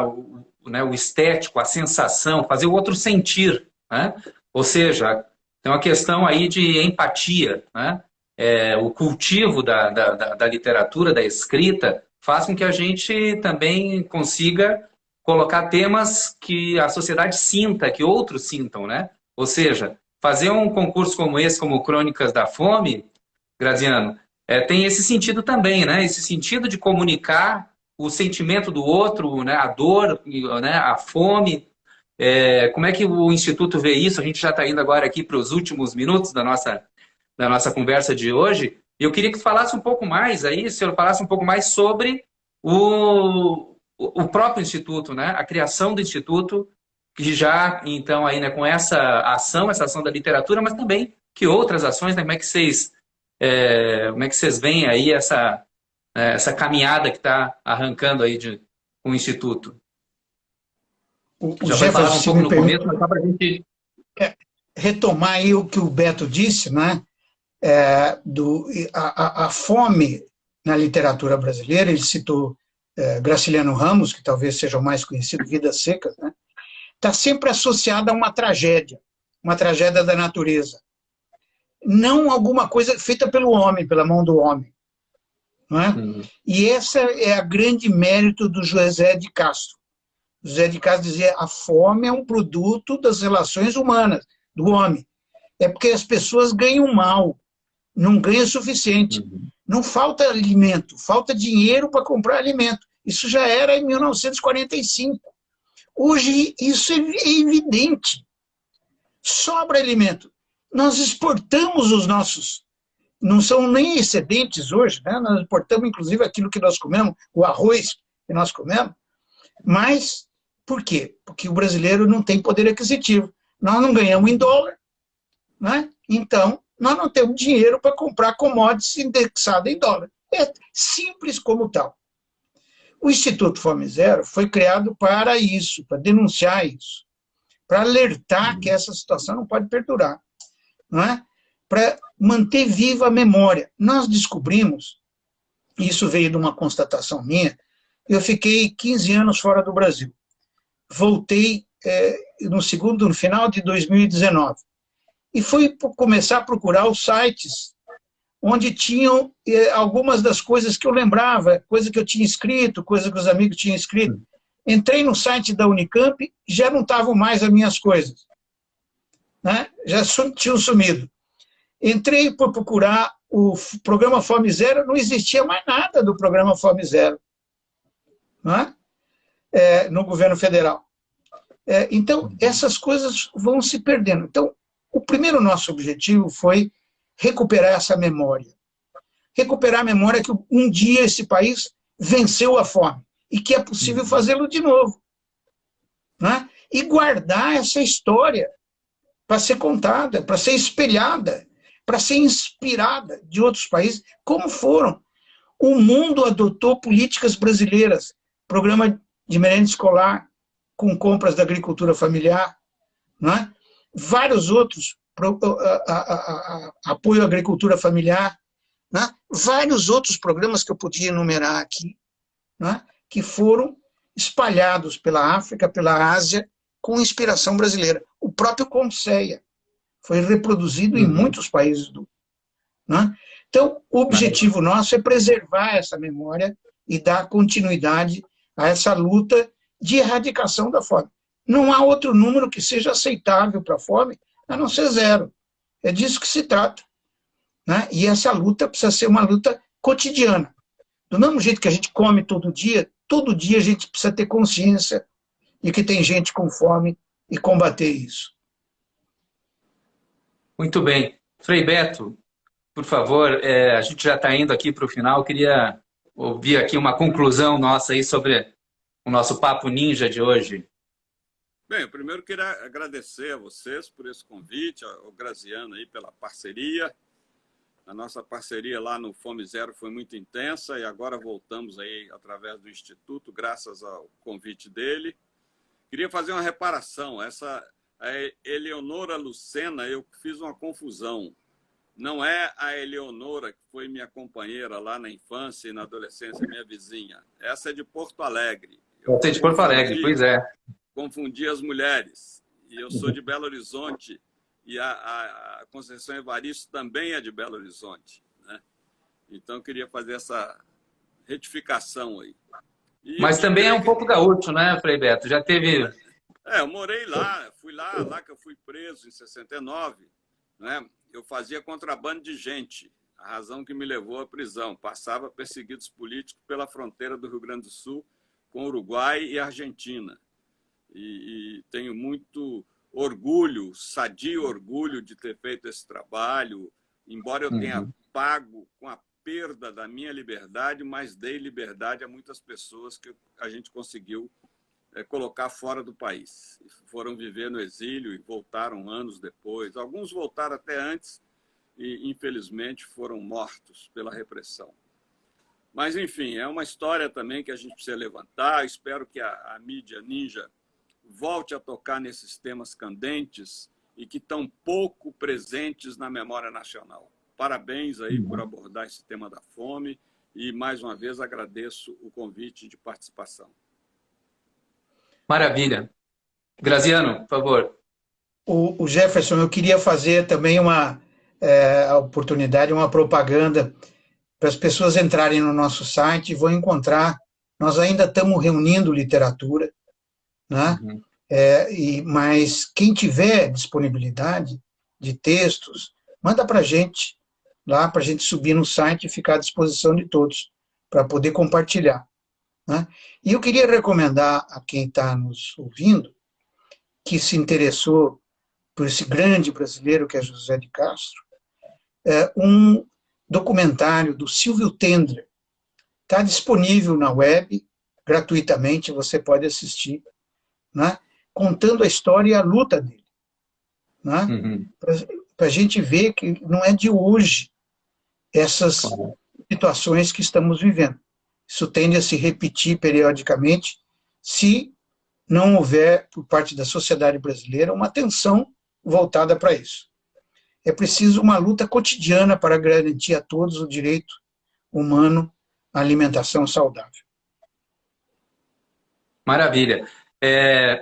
o estético, a sensação, fazer o outro sentir, né? Ou seja, tem uma questão aí de empatia, né? O cultivo da literatura, da escrita, faz com que a gente também consiga colocar temas que a sociedade sinta, que outros sintam, né? Ou seja, fazer um concurso como esse, como Crônicas da Fome, Graziano, tem esse sentido também, né? Esse sentido de comunicar o sentimento do outro, né? A dor, né? A fome. Como é que o Instituto vê isso? A gente já está indo agora aqui para os últimos minutos da nossa conversa de hoje. Eu queria que falasse um pouco mais aí, o senhor falasse um pouco mais sobre o próprio Instituto, né? A criação do Instituto, que já, então, aí, né, com essa ação da literatura, mas também que outras ações, né? Como é que vocês veem aí essa caminhada que está arrancando aí com o Instituto? Já vai falar um pouco no começo, mas só para a gente retomar aí o que o Beto disse, né? A fome na literatura brasileira, ele citou Graciliano Ramos, que talvez seja o mais conhecido, Vidas Secas, né? Está sempre associada a uma tragédia da natureza. Não alguma coisa feita pelo homem, pela mão do homem. Não é? E esse é a grande mérito do José de Castro. José de Castro dizia: a fome é um produto das relações humanas, do homem. É porque as pessoas ganham mal, não ganham o suficiente. Não falta alimento, falta dinheiro para comprar alimento. Isso já era em 1945. Hoje isso é evidente. Sobra alimento. Nós exportamos os nossos, não são nem excedentes hoje, né? Nós exportamos inclusive aquilo que nós comemos, o arroz que nós comemos, mas por quê? Porque o brasileiro não tem poder aquisitivo. Nós não ganhamos em dólar, né? Então nós não temos dinheiro para comprar commodities indexadas em dólar. É simples como tal. O Instituto Fome Zero foi criado para isso, para denunciar isso, para alertar que essa situação não pode perdurar, não é? Para manter viva a memória. Nós descobrimos, isso veio de uma constatação minha, eu fiquei 15 anos fora do Brasil. Voltei no final de 2019. E fui começar a procurar os sites onde tinham algumas das coisas que eu lembrava, coisa que eu tinha escrito, coisa que os amigos tinham escrito. Entrei no site da Unicamp, já não estavam mais as minhas coisas, né? Já tinham sumido. Entrei por procurar o programa Fome Zero, não existia mais nada do programa Fome Zero, né? No governo federal. Então, essas coisas vão se perdendo. Então, o primeiro nosso objetivo foi recuperar essa memória. Recuperar a memória que um dia esse país venceu a fome e que é possível fazê-lo de novo, né? E guardar essa história para ser contada, para ser espelhada, para ser inspirada de outros países, como foram. O mundo adotou políticas brasileiras, programa de merenda escolar com compras da agricultura familiar, né? Vários outros, apoio à agricultura familiar, né? Vários outros programas que eu podia enumerar aqui, né? Que foram espalhados pela África, pela Ásia, com inspiração brasileira. O próprio Conceia foi reproduzido em muitos países do mundo, né? Então, o objetivo nosso é preservar essa memória e dar continuidade a essa luta de erradicação da fome. Não há outro número que seja aceitável para a fome, a não ser 0. É disso que se trata. Né? E essa luta precisa ser uma luta cotidiana. Do mesmo jeito que a gente come todo dia a gente precisa ter consciência de que tem gente com fome e combater isso. Muito bem. Frei Beto, por favor, a gente já está indo aqui para o final, queria ouvir aqui uma conclusão nossa aí sobre o nosso Papo Ninja de hoje. Bem, eu primeiro queria agradecer a vocês por esse convite, ao Graziano aí pela parceria. A nossa parceria lá no Fome Zero foi muito intensa e agora voltamos aí através do Instituto, graças ao convite dele. Queria fazer uma reparação. A Eleonora Lucena, eu fiz uma confusão. Não é a Eleonora que foi minha companheira lá na infância e na adolescência, minha vizinha. Essa é de Porto Alegre. Você é de Porto Alegre, pois é. Confundi as mulheres. E eu sou de Belo Horizonte. E a Conceição Evaristo também é de Belo Horizonte. Né? Então, eu queria fazer essa retificação aí. Mas também é um pouco gaúcho, né, Frei Beto? Já teve... eu morei lá, fui lá que eu fui preso em 69, né? Eu fazia contrabando de gente, a razão que me levou à prisão. Passava perseguidos políticos pela fronteira do Rio Grande do Sul com Uruguai e Argentina. E tenho muito orgulho, sadio orgulho de ter feito esse trabalho, embora eu tenha pago com a perda da minha liberdade, mas dei liberdade a muitas pessoas que a gente conseguiu colocar fora do país. Foram viver no exílio e voltaram anos depois. Alguns voltaram até antes e, infelizmente, foram mortos pela repressão. Mas, enfim, é uma história também que a gente precisa levantar. Espero que a mídia ninja volte a tocar nesses temas candentes e que estão pouco presentes na memória nacional. Parabéns aí por abordar esse tema da fome e, mais uma vez, agradeço o convite de participação. Maravilha. Graziano, por favor. O Jefferson, eu queria fazer também a oportunidade, uma propaganda para as pessoas entrarem no nosso site e vão encontrar, nós ainda estamos reunindo literatura, né? Mas quem tiver disponibilidade de textos, manda para a gente, lá para a gente subir no site e ficar à disposição de todos, para poder compartilhar. Né? E eu queria recomendar a quem está nos ouvindo, que se interessou por esse grande brasileiro que é José de Castro, um documentário do Silvio Tendler. Está disponível na web, gratuitamente, você pode assistir, né? Contando a história e a luta dele. Né? Para a gente ver que não é de hoje essas situações que estamos vivendo. Isso tende a se repetir periodicamente se não houver, por parte da sociedade brasileira, uma atenção voltada para isso. É preciso uma luta cotidiana para garantir a todos o direito humano à alimentação saudável. Maravilha.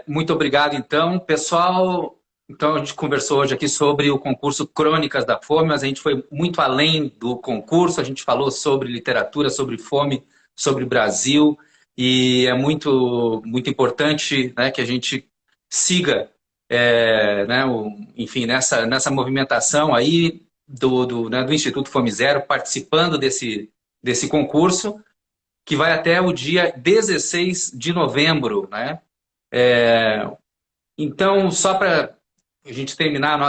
Muito obrigado, então. Pessoal, então a gente conversou hoje aqui sobre o concurso Crônicas da Fome, mas a gente foi muito além do concurso, a gente falou sobre literatura, sobre fome, sobre Brasil, e é muito importante, né, que a gente siga, né, enfim, nessa movimentação aí do Instituto Fome Zero, participando desse concurso, que vai até o dia 16 de novembro. Né? Então, só para a gente terminar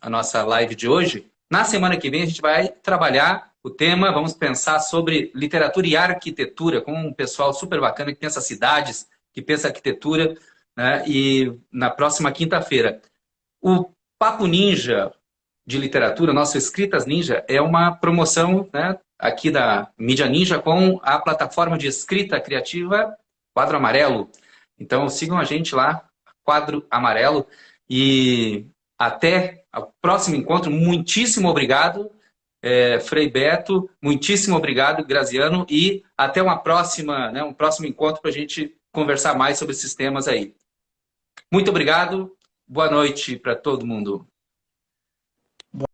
a nossa live de hoje, na semana que vem a gente vai trabalhar o tema, vamos pensar sobre literatura e arquitetura, com um pessoal super bacana que pensa cidades, que pensa arquitetura, né? E na próxima quinta-feira. O Papo Ninja de Literatura, nosso Escritas Ninja, é uma promoção, né, aqui da Mídia Ninja com a plataforma de escrita criativa Quadro Amarelo. Então sigam a gente lá, Quadro Amarelo, e até o próximo encontro. Muitíssimo obrigado, Frei Beto, muitíssimo obrigado, Graziano, e até uma próxima, né, um próximo encontro para a gente conversar mais sobre esses temas aí. Muito obrigado, boa noite para todo mundo.